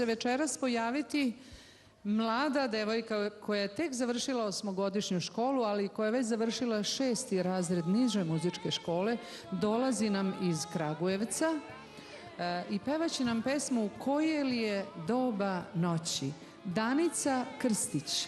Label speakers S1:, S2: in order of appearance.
S1: se večeras pojaviti mlada devojka koja je tek završila 8-godišnju školu, ali koja je već završila 6. razred niže muzičke škole. Dolazi nam iz Kragujevca i pevaće nam pesmu Koje li je doba noći. Danica Krstić.